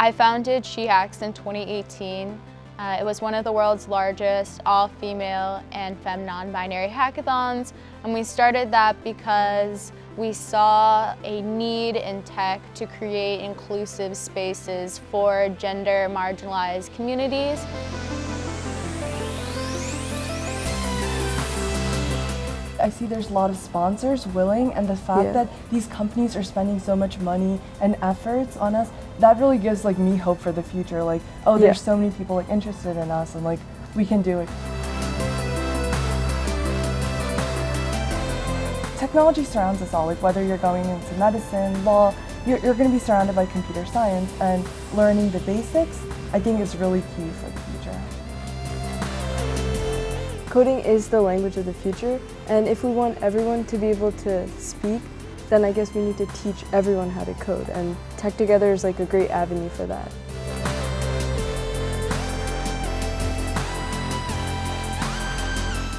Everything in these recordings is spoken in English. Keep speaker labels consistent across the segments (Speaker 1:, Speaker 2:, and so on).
Speaker 1: I founded She Hacks in 2018. It was one of the world's largest all-female and femme non-binary hackathons, and we started that because we saw a need in tech to create inclusive spaces for gender marginalized communities.
Speaker 2: I see there's a lot of sponsors willing, and the fact that these companies are spending so much money and efforts on us, that really gives me hope for the future. There's so many people interested in us, and we can do it. Technology surrounds us all. Whether you're going into medicine, law, you're going to be surrounded by computer science, and learning the basics, I think, is really key for the future.
Speaker 3: Coding is the language of the future, and if we want everyone to be able to speak, then I guess we need to teach everyone how to code, and Tech Together is a great avenue for that.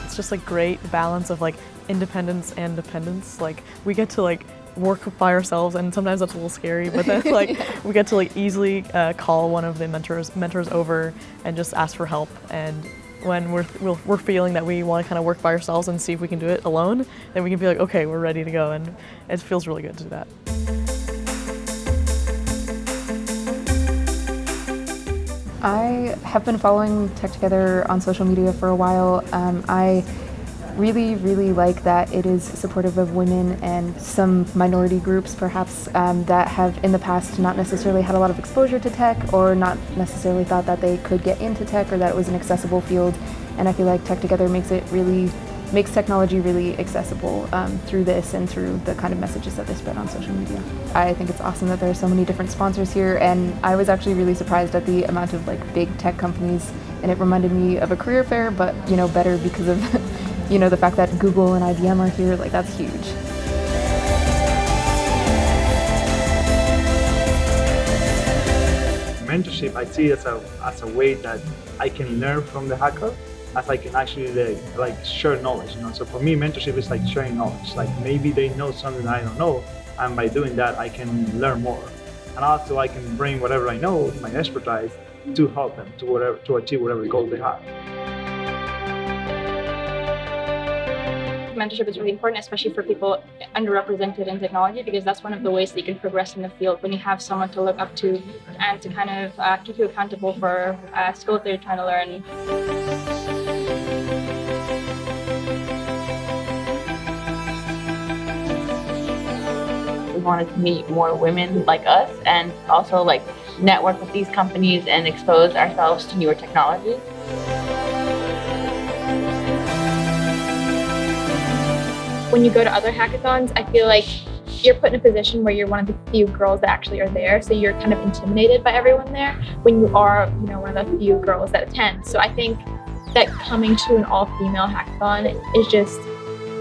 Speaker 4: It's just great balance of independence and dependence. We get to work by ourselves, and sometimes that's a little scary, but then we get to easily call one of the mentors over and just ask for help. And when we're feeling that we want to kind of work by ourselves and see if we can do it alone, then we can be okay, we're ready to go, and it feels really good to do that.
Speaker 5: I have been following Tech Together on social media for a while. I really like that it is supportive of women and some minority groups perhaps that have in the past not necessarily had a lot of exposure to tech, or not necessarily thought that they could get into tech, or that it was an accessible field. And I feel like Tech Together makes technology really accessible through this and through the kind of messages that they spread on social media. I think it's awesome that there are so many different sponsors here, and I was actually really surprised at the amount of big tech companies, and it reminded me of a career fair, but better because of the fact that Google and IBM are here. That's huge.
Speaker 6: Mentorship, I see it as a way that I can learn from the hacker, as I can actually share knowledge. So for me, mentorship is sharing knowledge. Maybe they know something I don't know, and by doing that, I can learn more. And also, I can bring whatever I know, my expertise, to help them to achieve whatever goal they have.
Speaker 7: Mentorship is really important, especially for people underrepresented in technology, because that's one of the ways that you can progress in the field when you have someone to look up to and to kind of keep you accountable for skills that you're trying to learn.
Speaker 8: We wanted to meet more women like us, and also network with these companies and expose ourselves to newer technologies.
Speaker 7: When you go to other hackathons, I feel like you're put in a position where you're one of the few girls that actually are there, so you're kind of intimidated by everyone there when you are, one of the few girls that attend. So I think that coming to an all-female hackathon is just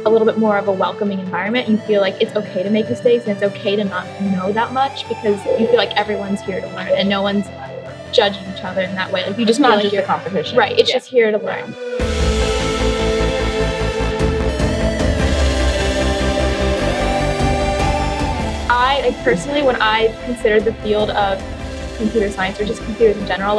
Speaker 7: a little bit more of a welcoming environment. You feel like it's okay to make mistakes, and it's okay to not know that much, because you feel like everyone's here to learn and no one's judging each other in that way. You just feel
Speaker 8: not
Speaker 7: like
Speaker 8: just
Speaker 7: you're
Speaker 8: a competition.
Speaker 7: Right, it's just here to learn. Personally, when I consider the field of computer science, or just computers in general,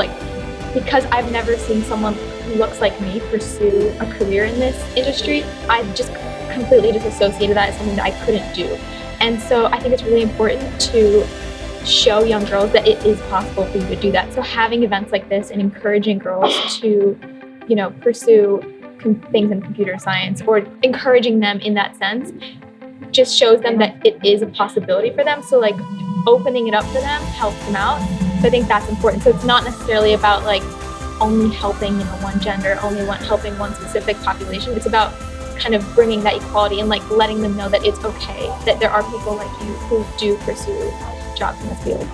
Speaker 7: because I've never seen someone who looks like me pursue a career in this industry, I've just completely disassociated that as something that I couldn't do. And so I think it's really important to show young girls that it is possible for you to do that. So having events like this and encouraging girls to, pursue things in computer science, or encouraging them in that sense, just shows them that it is a possibility for them. So opening it up for them helps them out. So I think that's important. So it's not necessarily about only helping one gender, only helping one specific population. It's about kind of bringing that equality and letting them know that it's okay, that there are people like you who do pursue jobs in this field.